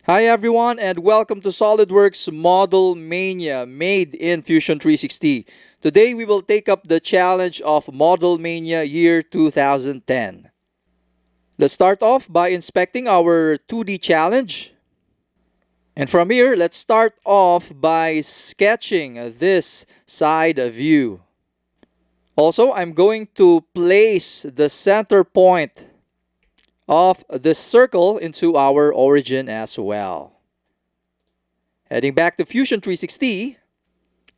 Hi everyone and welcome to SOLIDWORKS Model Mania made in Fusion 360. Today we will take up the challenge of Model Mania year 2010. Let's start off by inspecting our 2D challenge. And from here, let's start off by sketching this side view. Also, I'm going to place the center point of the circle into our origin as well. Heading back to Fusion 360,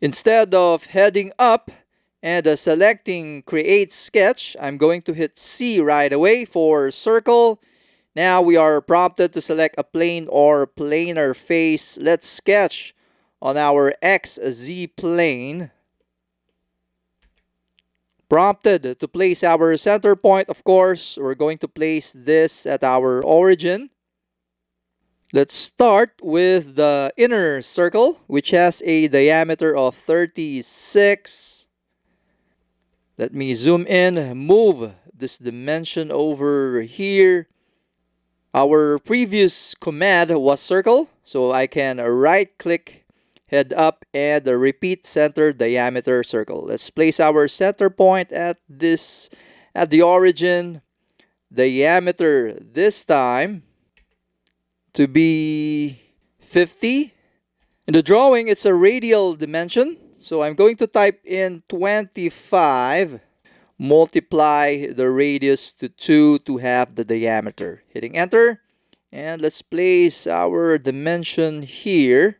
instead of heading up and selecting Create Sketch, I'm going to hit C right away for circle. Now we are prompted to select a plane or planar face. Let's sketch on our XZ plane. Prompted to place our center point, of course, we're going to place this at our origin. Let's start with the inner circle, which has a diameter of 36. Let me zoom in, move this dimension over here. Our previous command was circle, so I can right-click, head up, and repeat center diameter circle. Let's place our center point at the origin. Diameter this time to be 50. In the drawing, it's a radial dimension, so I'm going to type in 25. Multiply the radius to 2 to have the diameter. Hitting enter, and let's place our dimension here.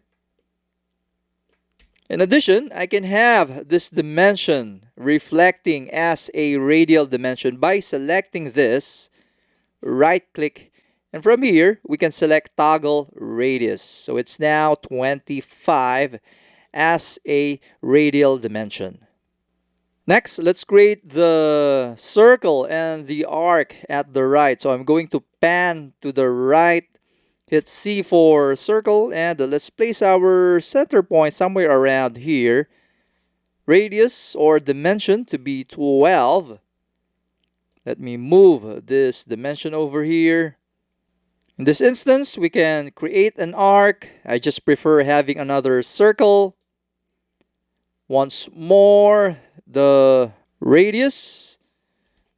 In addition, I can have this dimension reflecting as a radial dimension by selecting this, right-click, and from here, we can select toggle radius. So it's now 25 as a radial dimension. Next, let's create the circle and the arc at the right. So I'm going to pan to the right, hit C for circle, and let's place our center point somewhere around here. Radius or dimension to be 12. Let me move this dimension over here. In this instance, we can create an arc. I just prefer having another circle. Once more, the radius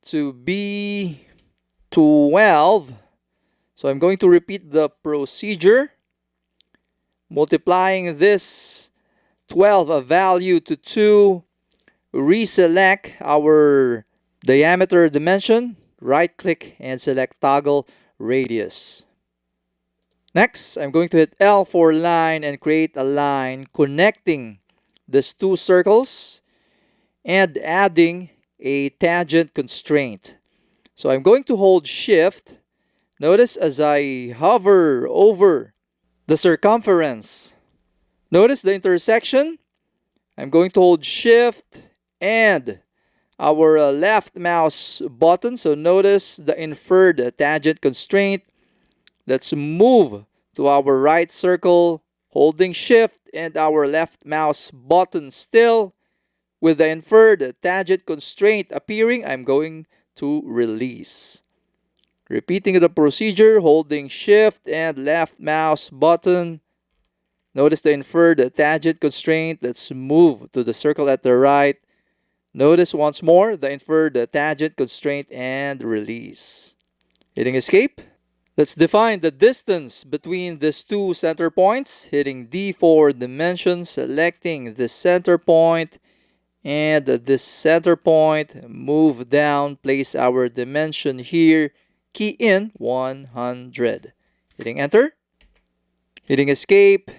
to be 12. So I'm going to repeat the procedure. Multiplying this 12 value to 2. Reselect our diameter dimension. Right-click and select toggle radius. Next, I'm going to hit L for line and create a line connecting these two circles and adding a tangent constraint. So I'm going to hold Shift. Notice as I hover over the circumference, notice the intersection. I'm going to hold Shift and our left mouse button. So notice the inferred tangent constraint. Let's move to our right circle, holding Shift and our left mouse button still. With the inferred tangent constraint appearing, I'm going to release. Repeating the procedure, holding Shift and left mouse button. Notice the inferred tangent constraint. Let's move to the circle at the right. Notice once more the inferred tangent constraint and release. Hitting escape. Let's define the distance between these two center points. Hitting D for dimension, selecting the center point and this center point. Move down, place our dimension here. Key in 100. Hitting enter. Hitting escape.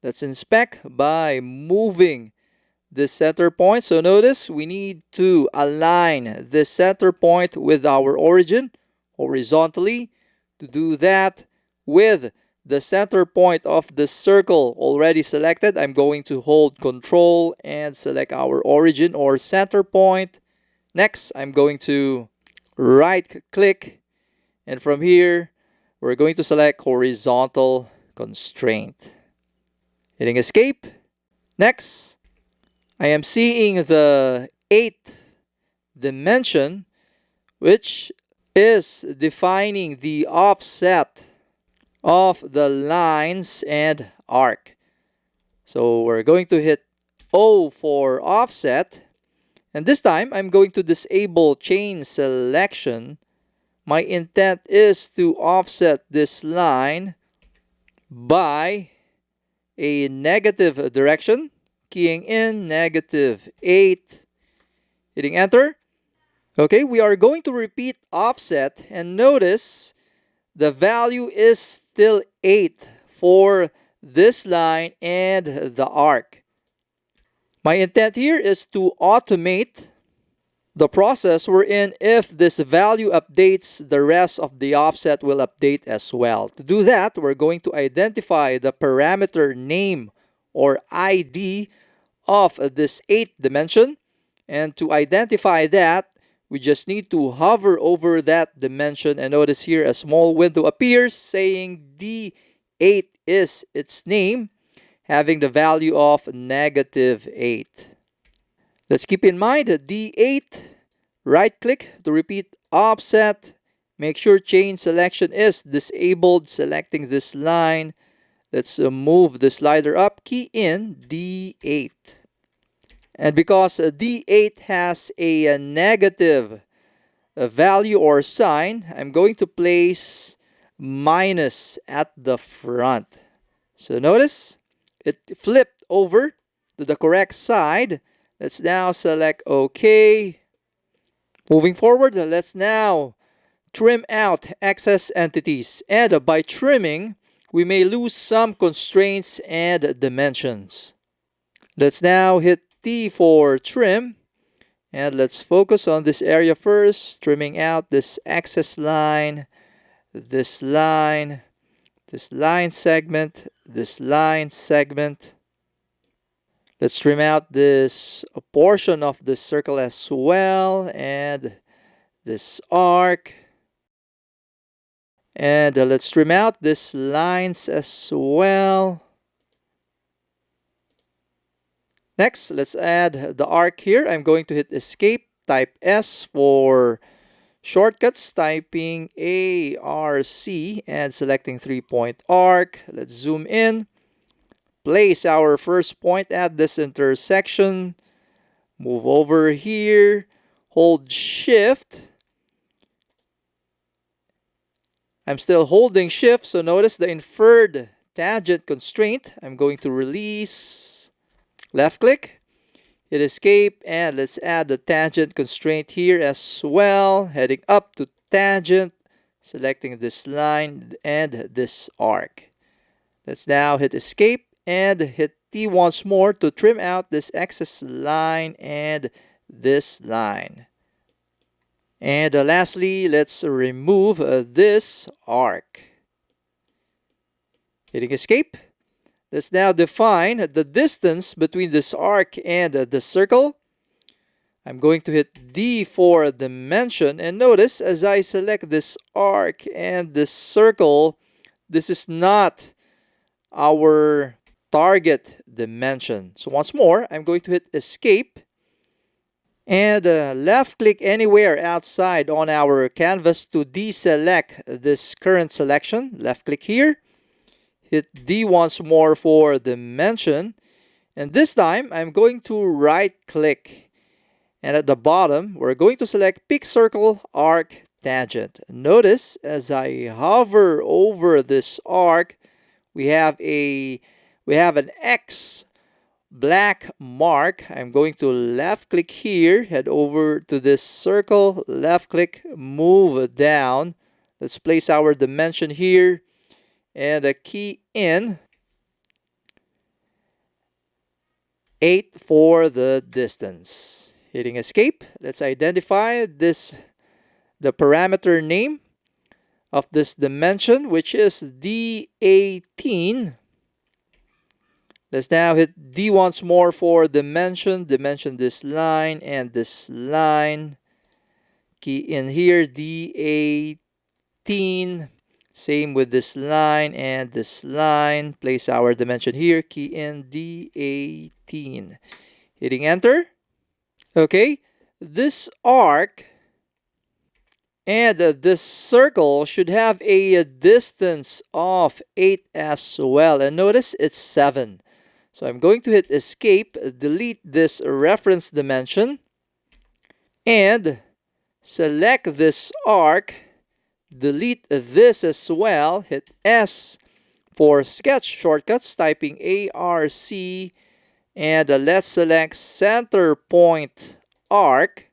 Let's inspect by moving the center point. So notice we need to align the center point with our origin horizontally. To do that, with the center point of the circle already selected, I'm going to hold Control and select our origin or center point. Next, I'm going to right-click, and from here, we're going to select Horizontal Constraint. Hitting Escape. Next, I am seeing the 8th dimension, which is defining the offset of the lines and arc. So we're going to hit O for offset. And this time, I'm going to disable chain selection. My intent is to offset this line by a negative direction, keying in -8, hitting enter. Okay, we are going to repeat offset, and notice the value is still 8 for this line and the arc. My intent here is to automate the process wherein if this value updates, the rest of the offset will update as well. To do that, we're going to identify the parameter name or ID of this 8th dimension. And to identify that, we just need to hover over that dimension, and notice here a small window appears saying D8 is its name, having the value of -8. Let's keep in mind that D8, right click to repeat offset. Make sure chain selection is disabled, selecting this line. Let's move the slider up, key in D8. And because D8 has a negative value or sign, I'm going to place minus at the front. So notice it flipped over to the correct side. Let's now select OK. Moving forward, let's now trim out excess entities. And by trimming, we may lose some constraints and dimensions. Let's now hit T for trim. And let's focus on this area first, trimming out this excess line, this line, this line segment, this line segment. Let's trim out this portion of the circle as well, and this arc. And let's trim out these lines as well. Next, let's add the arc here. I'm going to hit escape, type S for shortcuts, typing ARC and selecting 3-point arc. Let's zoom in. Place our first point at this intersection. Move over here. Hold Shift. I'm still holding Shift, so notice the inferred tangent constraint. I'm going to release. Left click. Hit escape, and let's add the tangent constraint here as well. Heading up to tangent. Selecting this line and this arc. Let's now hit escape and hit T once more to trim out this excess line and this line. And lastly, let's remove this arc. Hitting escape. Let's now define the distance between this arc and the circle. I'm going to hit D for dimension, and notice as I select this arc and this circle, this is not our target dimension. So once more, I'm going to hit escape and left click anywhere outside on our canvas to deselect this current selection. Left click here, hit D once more for dimension, and this time I'm going to right click, and at the bottom we're going to select pick circle arc tangent. Notice as I hover over this arc, we have an X black mark. I'm going to left click here, head over to this circle, left click, move down. Let's place our dimension here and a key in 8 for the distance. Hitting escape. Let's identify the parameter name of this dimension, which is D18. Let's now hit D once more for dimension. Dimension this line and this line. Key in here, D18. Same with this line and this line. Place our dimension here. Key in D18. Hitting enter. Okay, this arc And this circle should have a distance of 8 as well. And notice it's 7. So I'm going to hit escape, delete this reference dimension, and select this arc, delete this as well, hit S for sketch shortcuts, typing ARC, and let's select center point arc.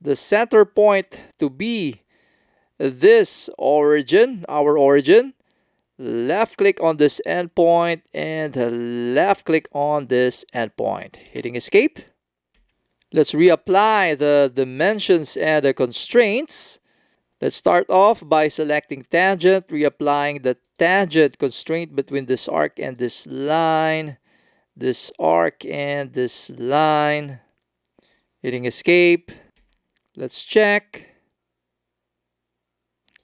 The center point to be this origin, our origin. Left click on this endpoint and left click on this endpoint. Hitting escape. Let's reapply the dimensions and the constraints. Let's start off by selecting tangent, reapplying the tangent constraint between this arc and this line, this arc and this line. Hitting escape. Let's check.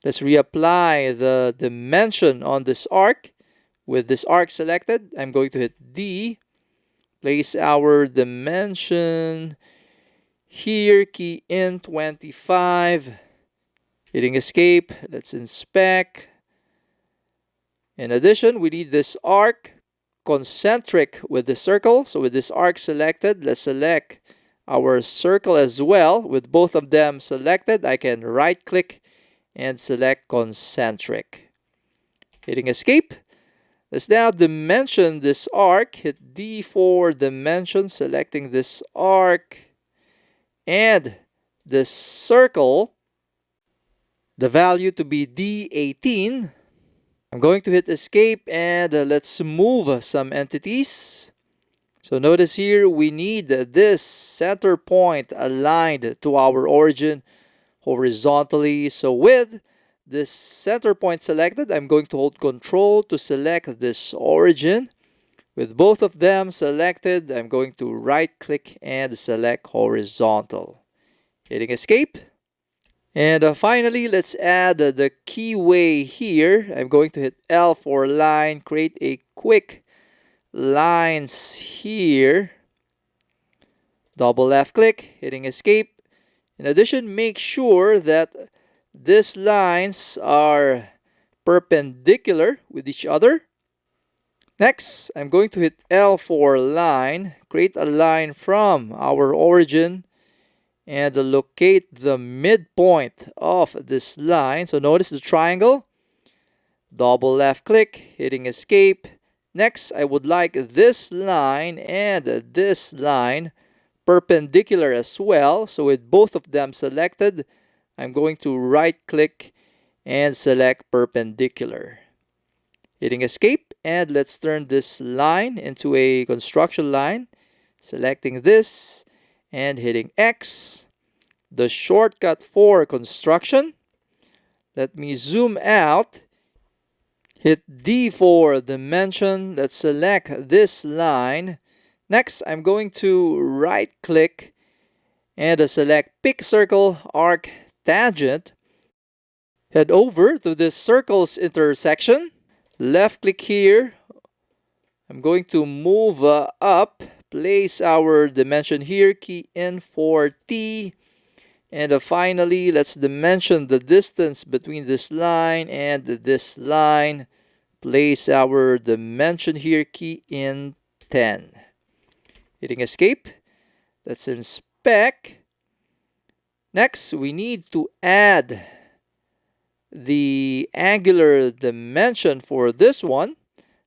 Let's reapply the dimension on this arc. With this arc selected, I'm going to hit D. Place our dimension here, key in 25. Hitting escape. Let's inspect. In addition, we need this arc concentric with the circle. So with this arc selected, let's select our circle as well. With both of them selected, I can right click and select concentric. Hitting escape. Let's now dimension this arc. Hit D for dimension, selecting this arc and this circle, the value to be D18. I'm going to hit escape and let's move some entities. So notice here we need this center point aligned to our origin horizontally. So with this center point selected, I'm going to hold Control to select this origin. With both of them selected, I'm going to right click and select horizontal. Hitting escape. And finally, let's add the keyway here. I'm going to hit L for line, create a quick lines here. Double left click, hitting escape. In addition, make sure that these lines are perpendicular with each other. Next, I'm going to hit L for line, create a line from our origin and locate the midpoint of this line. So notice the triangle. Double left click, hitting escape. Next, I would like this line and this line perpendicular as well. So with both of them selected, I'm going to right click and select perpendicular. Hitting escape, and let's turn this line into a construction line. Selecting this and hitting X, the shortcut for construction. Let me zoom out. Hit D for dimension. Let's select this line. Next, I'm going to right click and select pick circle, arc, tangent. Head over to this circle's intersection. Left click here. I'm going to move up. Place our dimension here. Key in for T. And finally, let's dimension the distance between this line and this line. Place our dimension here. Key in 10. Hitting escape. Let's inspect. Next, we need to add the angular dimension for this one.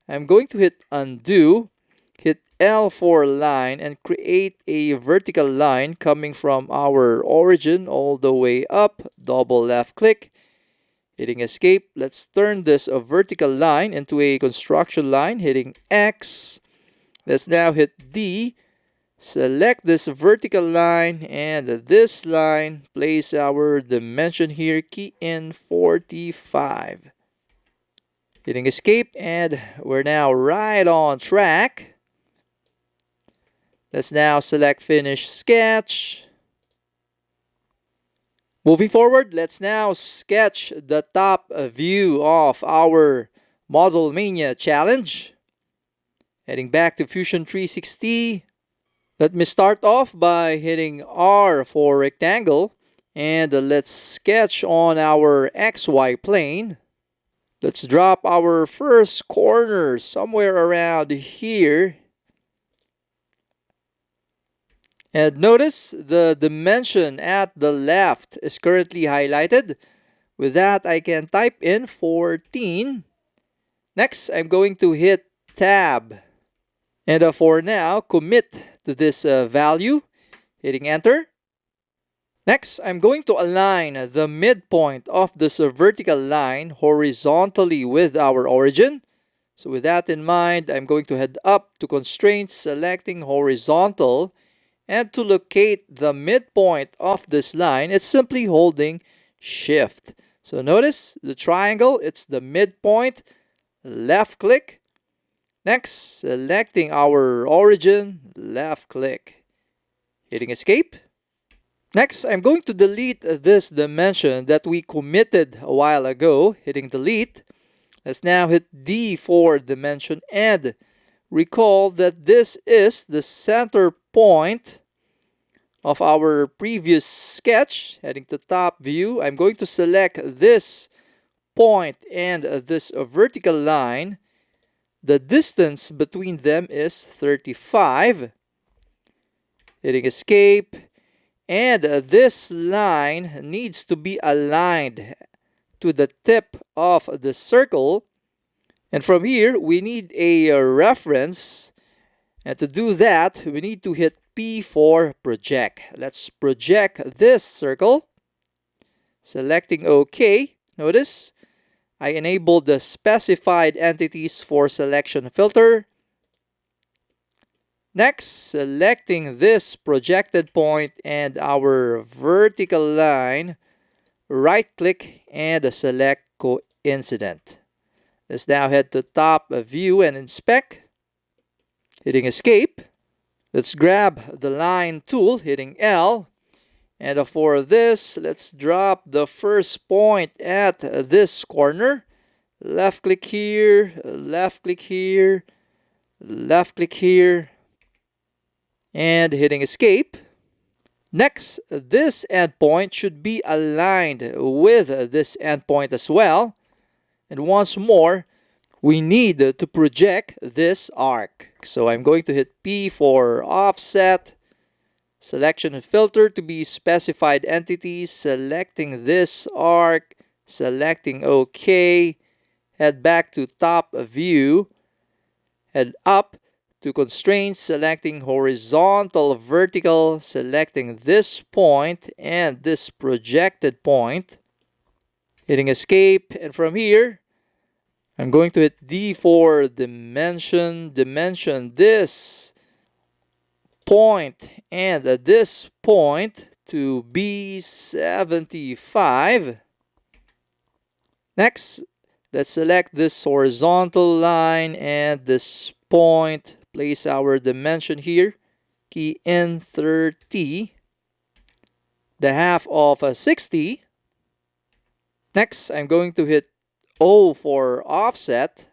I'm going to hit undo, hit L for line, and create a vertical line coming from our origin all the way up. Double left click, hitting escape. Let's turn this vertical line into a construction line, hitting X. Let's now hit D. Select this vertical line and this line. Place our dimension here. Key in 45. Hitting escape, and we're now right on track. Let's now select finish sketch. Moving forward, let's now sketch the top view of our Model Mania challenge. Heading back to Fusion 360. Let me start off by hitting R for rectangle And let's sketch on our XY plane. Let's drop our first corner somewhere around here. And notice the dimension at the left is currently highlighted. With that, I can type in 14. Next, I'm going to hit Tab. And for now, commit to this value, hitting Enter. Next, I'm going to align the midpoint of this vertical line horizontally with our origin. So with that in mind, I'm going to head up to Constraints, selecting Horizontal. And to locate the midpoint of this line, it's simply holding Shift. So notice the triangle, it's the midpoint. Left click. Next, selecting our origin, left click. Hitting Escape. Next, I'm going to delete this dimension that we committed a while ago, hitting Delete. Let's now hit D for dimension and recall that this is the center point of our previous sketch. Heading to top view, I'm going to select this point and this vertical line. The distance between them is 35. Hitting Escape. And this line needs to be aligned to the tip of the circle. And from here, we need a reference. And to do that, we need to hit P for project. Let's project this circle. Selecting OK. Notice, I enabled the specified entities for selection filter. Next, selecting this projected point and our vertical line, right-click and select coincident. Let's now head to top view and inspect. Hitting Escape. Let's grab the line tool, hitting L. And for this, let's drop the first point at this corner. Left-click here, left-click here, left-click here. And hitting Escape. Next, this endpoint should be aligned with this endpoint as well. And once more, we need to project this arc. So I'm going to hit P for offset, selection and filter to be specified entities, selecting this arc, selecting OK, head back to top view, head up to constraints, selecting horizontal, vertical, selecting this point and this projected point, hitting Escape. And from here, I'm going to hit D for dimension, this point and this point to be 75. Next, let's select this horizontal line and this point. Place our dimension here. Key in 30. The half of 60. Next, I'm going to hit O for offset.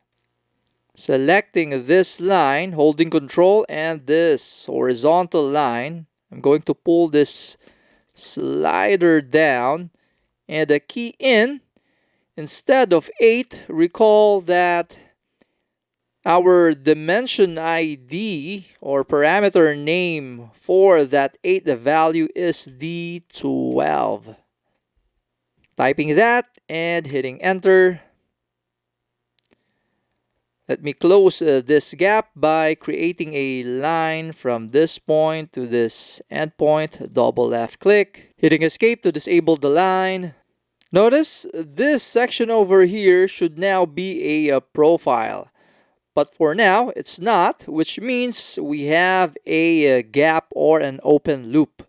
Selecting this line, holding control, and this horizontal line. I'm going to pull this slider down and key in. Instead of 8, recall that our dimension ID or parameter name for that 8 value is D12. Typing that and hitting enter. Let me close this gap by creating a line from this point to this endpoint. Double left click. Hitting escape to disable the line. Notice this section over here should now be a profile. But for now, it's not, which means we have a gap or an open loop.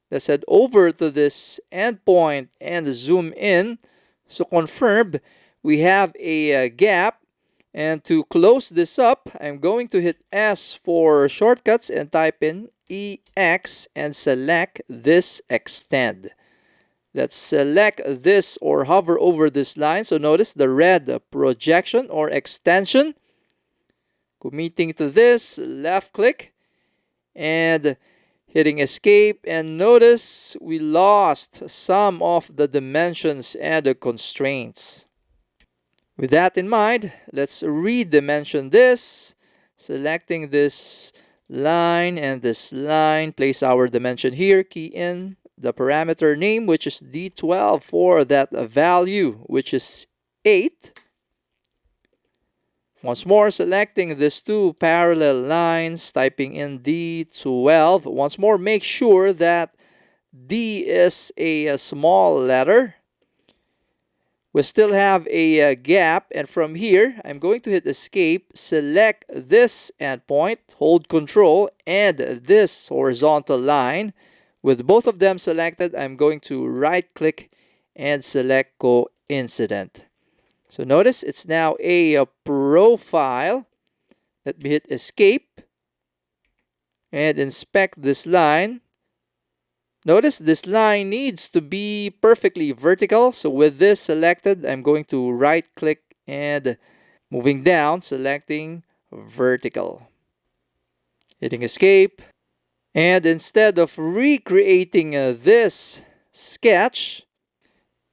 Let's head over to this endpoint and zoom in. So confirm we have a gap. And to close this up, I'm going to hit S for shortcuts and type in EX and select this extend. Let's select this or hover over this line. So notice the red projection or extension. Committing to this, left click and Hitting escape, and notice we lost some of the dimensions and the constraints. With that in mind, let's redimension this, selecting this line and this line. Place our dimension here, key in the parameter name, which is D12 for that value, which is 8. Once more, selecting these two parallel lines, typing in D12. Once more, make sure that D is a small letter. We still have a gap, and from here, I'm going to hit escape, select this endpoint, hold control, and this horizontal line. With both of them selected, I'm going to right-click and select coincident. So notice it's now a profile. Let me hit escape and inspect this line. Notice this line needs to be perfectly vertical. So with this selected, I'm going to right-click and moving down, selecting vertical. Hitting escape. And instead of recreating this sketch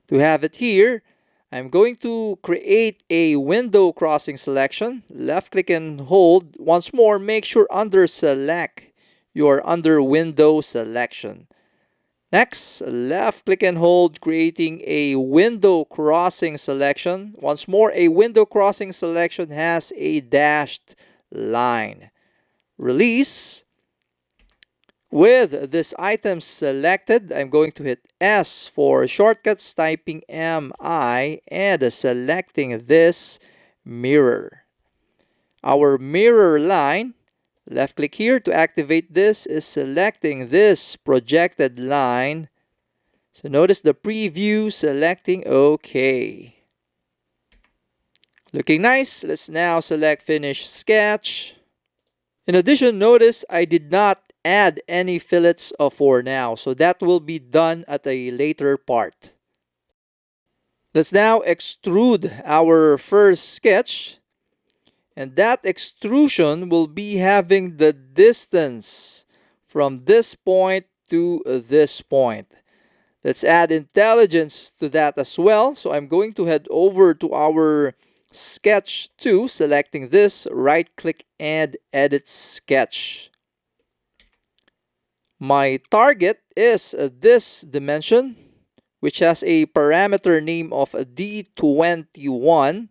to have it here, I'm going to create a window crossing selection. Left click and hold. Once more, make sure under select, you are under window selection. Next, left click and hold, creating a window crossing selection. Once more, a window crossing selection has a dashed line. Release. With this item selected, I'm going to hit S for shortcuts, typing MI and selecting this mirror. Our mirror line, left click here to activate this, is selecting this projected line. So notice the preview, selecting OK. Looking nice. Let's now select Finish Sketch. In addition, notice I did not add any fillets for now, so that will be done at a later part. Let's now extrude our first sketch, and that extrusion will be having the distance from this point to this point. Let's add intelligence to that as well. So I'm going to head over to our sketch 2, selecting this, right click and edit sketch. My target is this dimension, which has a parameter name of D21,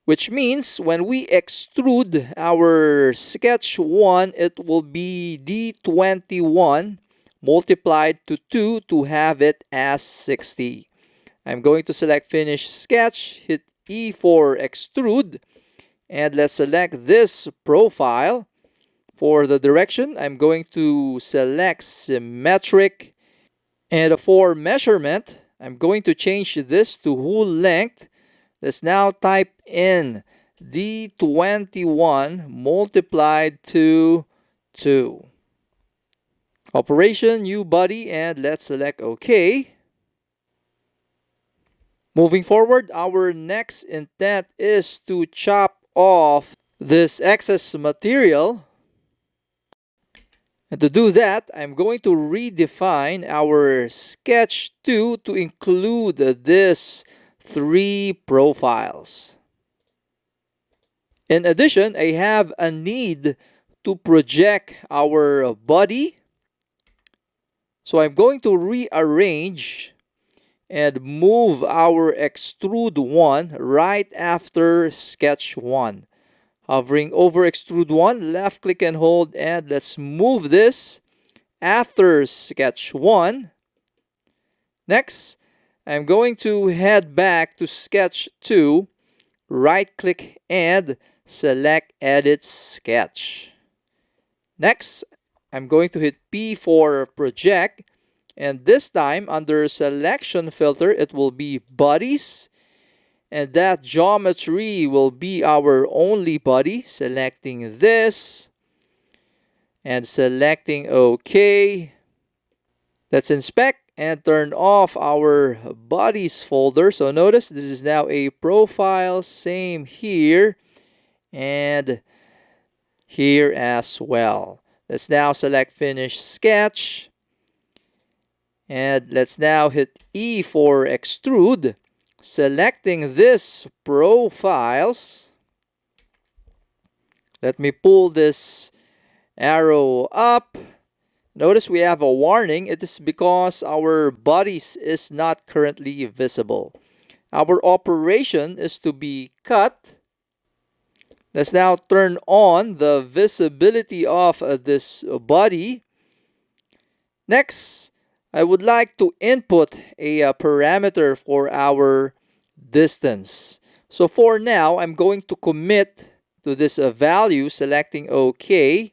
which means when we extrude our sketch 1, it will be D21 multiplied to 2 to have it as 60. I'm going to select Finish Sketch, hit E for Extrude, and let's select this profile. For the direction, I'm going to select Symmetric, and for measurement, I'm going to change this to whole length. Let's now type in D21 multiplied to 2. Operation, new body, and let's select OK. Moving forward, our next intent is to chop off this excess material. And to do that, I'm going to redefine our sketch 2 to include this 3 profiles. In addition, I have a need to project our body. So I'm going to rearrange and move our Extrude 1 right after sketch 1. Hovering over Extrude 1, left click and hold, and let's move this after sketch 1. Next, I'm going to head back to sketch 2, right click and select Edit Sketch. Next, I'm going to hit P for Project, and this time under Selection Filter, it will be Bodies. And that geometry will be our only body. Selecting this and selecting OK. Let's inspect and turn off our bodies folder. So notice this is now a profile. Same here and here as well. Let's now select Finish Sketch. And let's now hit E for Extrude. Selecting this profiles. Let me pull this arrow up. Notice we have a warning. It is because our bodies is not currently visible. Our operation is to be cut. Let's now turn on the visibility of this body. Next, I would like to input a parameter for our distance. So for now, I'm going to commit to this value, selecting OK.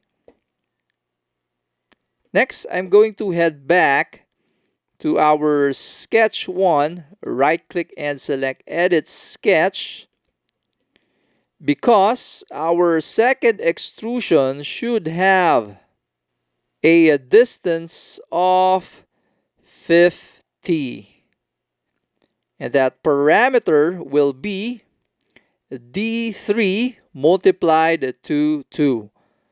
Next, I'm going to head back to our sketch 1, right-click and select Edit Sketch, because our second extrusion should have a distance of 50. And that parameter will be D3 multiplied to 2.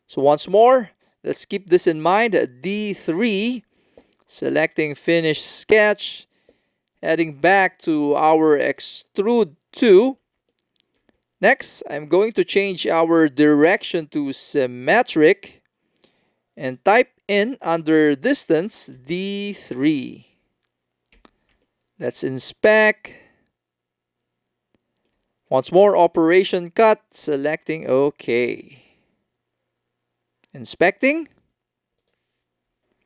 So once more, let's keep this in mind. D3, selecting Finish Sketch, heading back to our Extrude 2. Next, I'm going to change our direction to symmetric and type in under distance D3. Let's inspect. Once more, operation cut, selecting OK. Inspecting.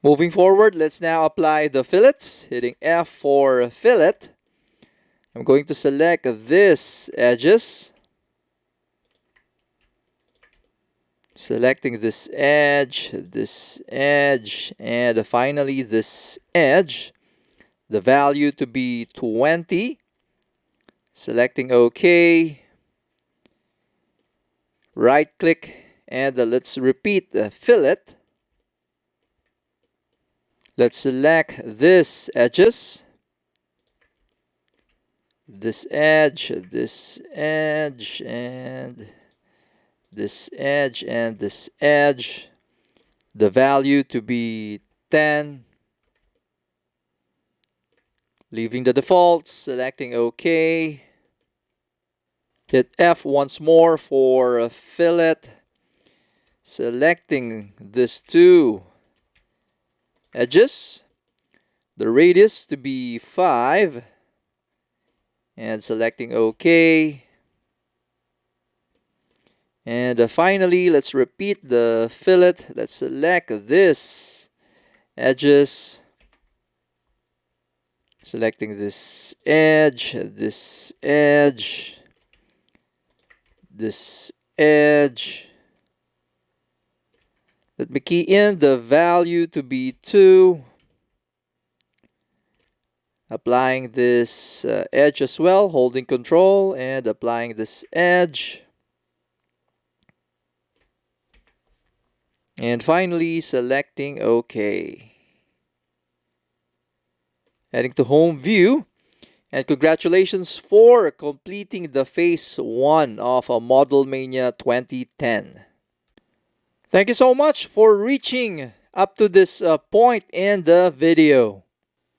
Moving forward, let's now apply the fillets, hitting F for fillet. I'm going to select this edges. Selecting this edge, and finally this edge. The value to be 20. Selecting OK. Right click and let's repeat the fillet. Let's select this edges. This edge, and this edge, and this edge. The value to be 10. Leaving the default, selecting OK. Hit F once more for fillet. Selecting these two edges. The radius to be 5. And selecting OK. And finally, let's repeat the fillet. Let's select this edges. Selecting this edge, this edge, this edge. Let me key in the value to be 2. Applying this edge as well, holding control and applying this edge. And finally, selecting OK. Heading to home view, and congratulations for completing the phase 1 of Model Mania 2010. Thank you so much for reaching up to this point in the video.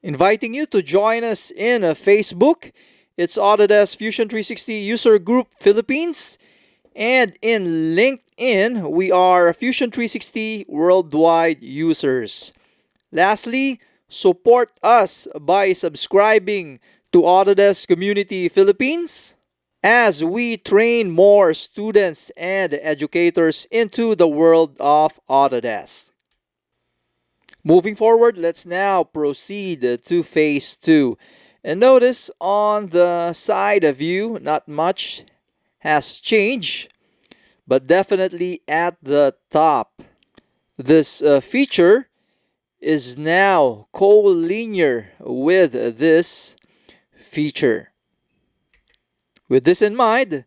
Inviting you to join us in Facebook. It's Autodesk Fusion 360 User Group Philippines. And in LinkedIn, we are Fusion 360 Worldwide Users. Lastly, support us by subscribing to Autodesk Community Philippines as we train more students and educators into the world of Autodesk. Moving forward, let's now proceed to phase 2. And notice on the side view, not much has changed, but definitely at the top. This feature is now collinear with this feature. With this in mind,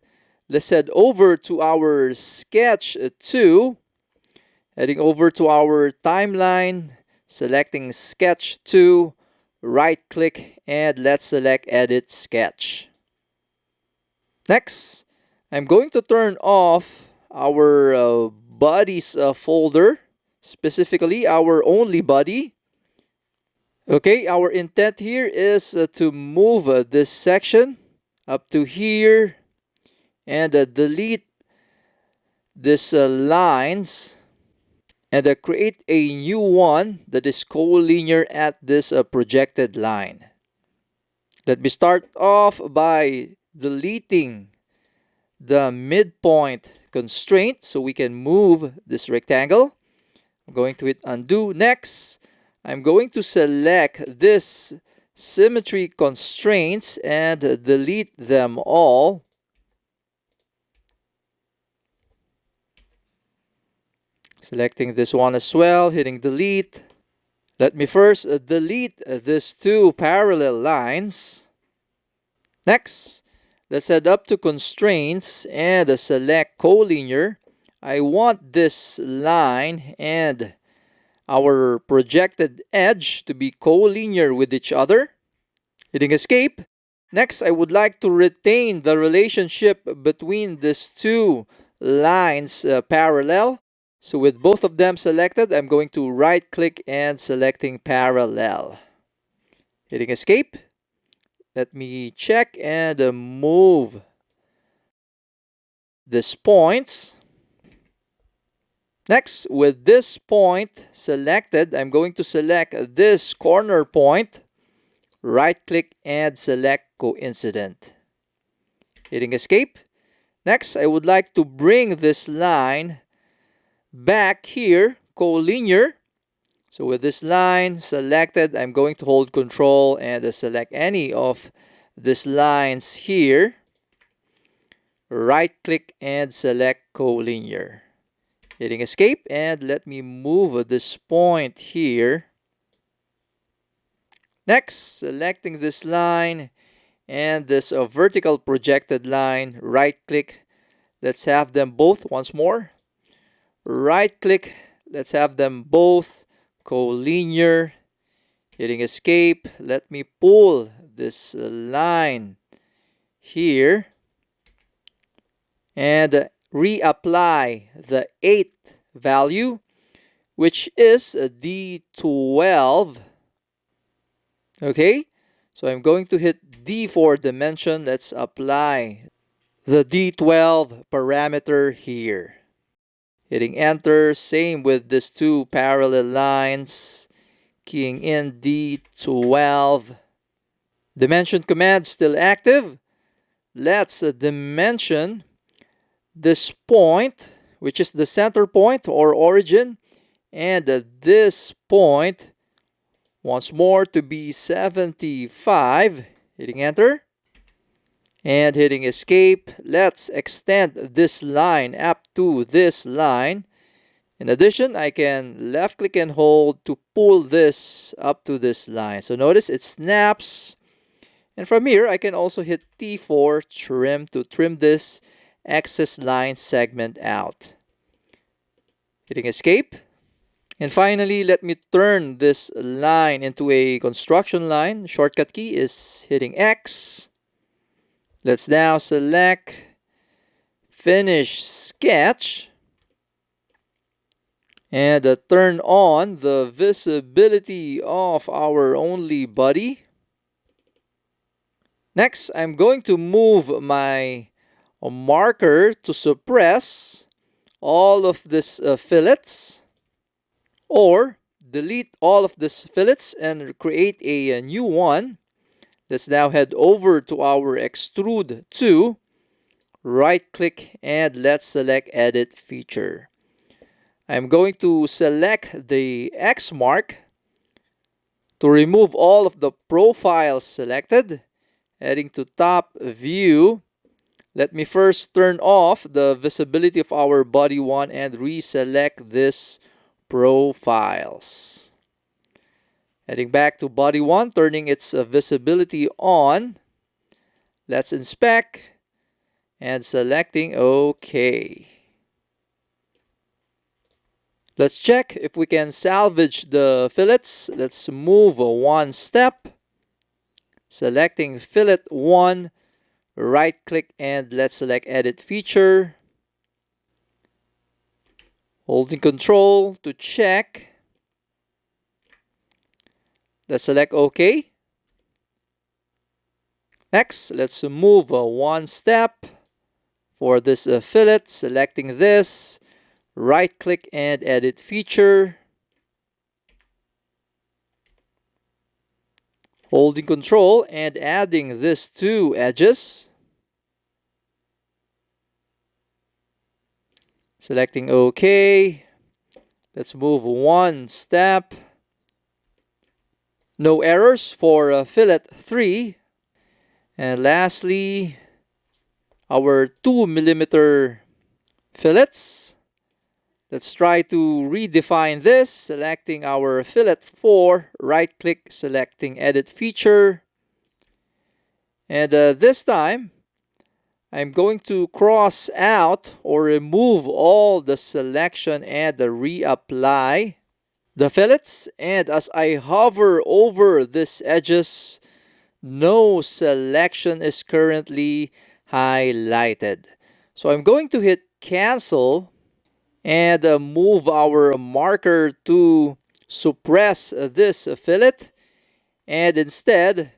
let's head over to our sketch 2, heading over to our timeline, selecting sketch 2, right click, and let's select edit sketch. Next, I'm going to turn off our bodies folder, specifically our only body. Okay, our intent here is to move this section up to here and delete this lines and create a new one that is collinear at this projected line. Let me start off by deleting the midpoint constraint so we can move this rectangle. I'm going to hit undo. Next, I'm going to select this symmetry constraints and delete them all. Selecting this one as well, hitting delete. Let me first delete these two parallel lines. Next, let's head up to constraints and select collinear. I want this line and our projected edge to be collinear with each other. Hitting escape. Next, I would like to retain the relationship between these two lines parallel. So with both of them selected, I'm going to right click and selecting parallel. Hitting escape. Let me check and move these points. Next, with this point selected, I'm going to select this corner point, right click and select coincident. Hitting escape. Next, I would like to bring this line back here, collinear. So with this line selected, I'm going to hold control and select any of these lines here. Right click and select collinear. Hitting escape and let me move this point here. Next, selecting this line and this vertical projected line, right click. Let's have them both once more. Right click, let's have them both collinear. Hitting escape, let me pull this line here and reapply the 8th value, which is D12. Okay, so I'm going to hit D for dimension. Let's apply the D12 parameter here. Hitting enter, same with these two parallel lines. Keying in D12. Dimension command still active. Let's dimension this point, which is the center point or origin, and this point once more to be 75. Hitting enter and hitting escape. Let's extend this line up to this line. In addition, I can left click and hold to pull this up to this line. So notice it snaps. And from here, I can also hit T for trim to trim this excess line segment out. Hitting escape. And finally, let me turn this line into a construction line. Shortcut key is hitting X. Let's now select Finish Sketch and turn on the visibility of our only body. Next, I'm going to move my marker to suppress all of these fillets, or delete all of these fillets and create a new one. Let's now head over to our Extrude 2, right click and let's select Edit Feature. I'm going to select the X mark to remove all of the profiles selected. Heading to top view, let me first turn off the visibility of our body 1 and reselect this profiles. Heading back to body 1, turning its visibility on. Let's inspect and selecting OK. Let's check if we can salvage the fillets. Let's move one step. Selecting fillet 1, right click and let's select Edit Feature. Holding Control to check. Let's select OK. Next, let's move one step for this fillet. Selecting this, right-click and edit feature. Holding Control and adding these two edges. Selecting OK. Let's move one step. No errors for fillet 3. And lastly, our 2mm fillets. Let's try to redefine this. Selecting our fillet 4, right-click, selecting edit feature. And this time, I'm going to cross out or remove all the selection and reapply the fillets. And as I hover over these edges, no selection is currently highlighted. So I'm going to hit cancel and move our marker to suppress this fillet and instead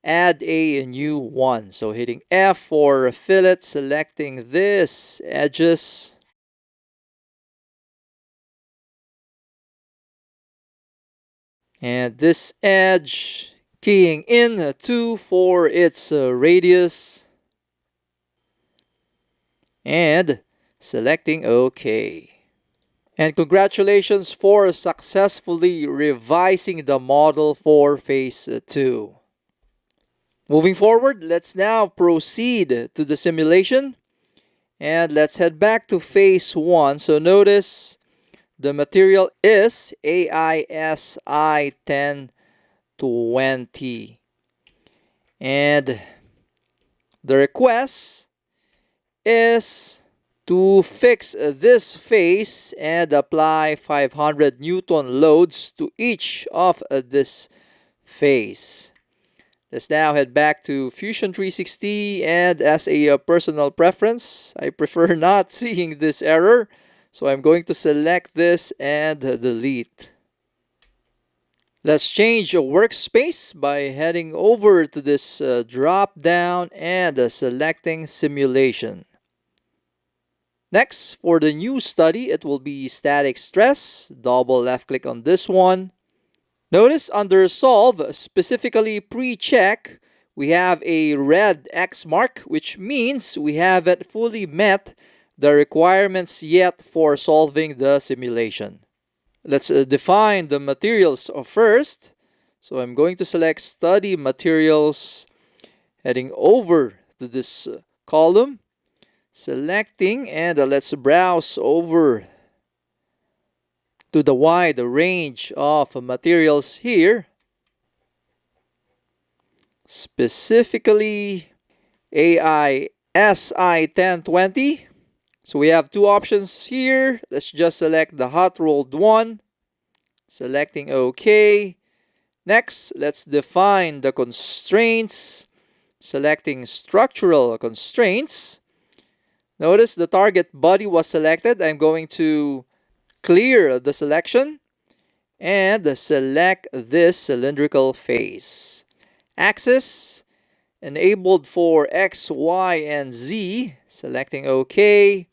add a new one. So hitting F for fillet, selecting this edges. And this edge, keying in 2 for its radius. And selecting OK. And congratulations for successfully revising the model for Phase 2. Moving forward, let's now proceed to the simulation. And let's head back to Phase 1. So notice the material is AISI 1020. And the request is to fix this face and apply 500 Newton loads to each of this face. Let's now head back to Fusion 360, and as a personal preference, I prefer not seeing this error. So I'm going to select this and delete. Let's change a workspace by heading over to this drop down and selecting simulation. Next, for the new study, it will be static stress. Double left click on this one. Notice under solve, specifically pre-check, we have a red X mark, which means we haven't fully met the requirements yet for solving the simulation. Let's define the materials first. So I'm going to select study materials, heading over to this column, selecting, and let's browse over to the wide range of materials here. Specifically AISI 1020. So we have two options here. Let's just select the hot rolled one. Selecting OK. Next, let's define the constraints. Selecting structural constraints. Notice the target body was selected. I'm going to clear the selection and select this cylindrical face. Axis enabled for X, Y, and Z. Selecting OK.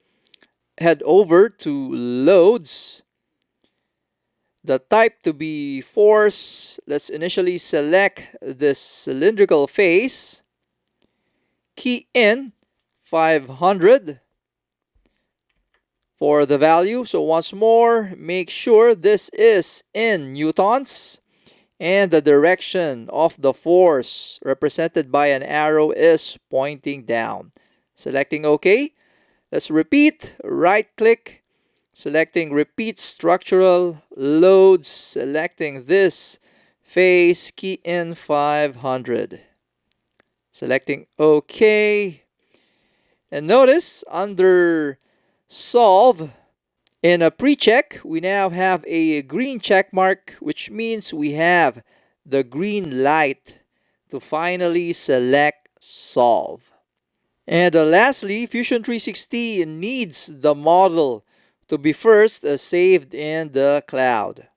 Head over to loads. The type to be force. Let's initially select this cylindrical face. Key in 500 for the value. So once more, make sure this is in newtons. And the direction of the force represented by an arrow is pointing down. Selecting OK. Let's repeat. Right click. Selecting repeat structural loads. Selecting this face. Key in 500. Selecting OK. And notice under solve, in a pre-check, we now have a green check mark, which means we have the green light to finally select solve. And lastly, Fusion 360 needs the model to be first saved in the cloud.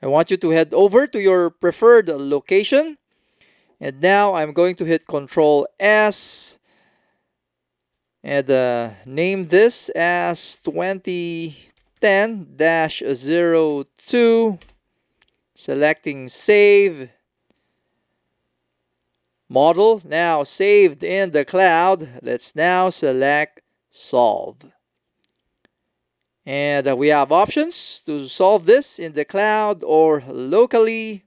I want you to head over to your preferred location. And now I'm going to hit Control S and name this as 2010-02. Selecting Save. Model now saved in the cloud. Let's now select Solve. And we have options to solve this in the cloud or locally.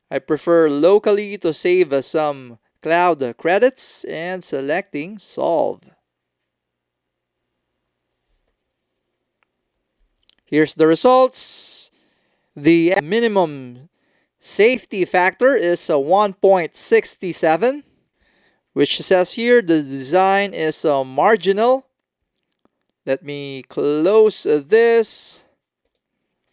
I prefer locally to save some cloud credits and selecting Solve. Here's the results. The minimum safety factor is 1.67, which says here the design is marginal. Let me close this.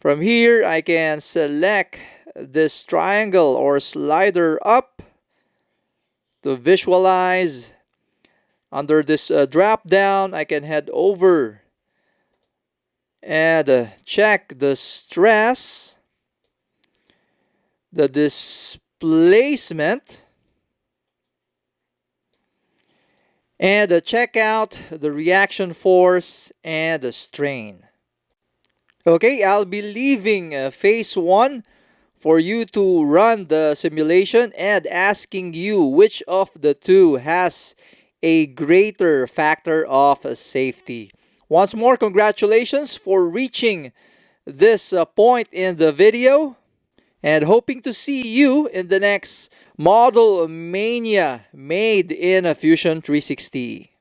From here, I can select this triangle or slider up to visualize. Under this drop down, I can head over and check the stress, the displacement, and check out the reaction force and the strain. Okay, I'll be leaving phase 1 for you to run the simulation and asking you which of the two has a greater factor of safety. Once more, congratulations for reaching this point in the video, and hoping to see you in the next Model Mania made in Fusion 360.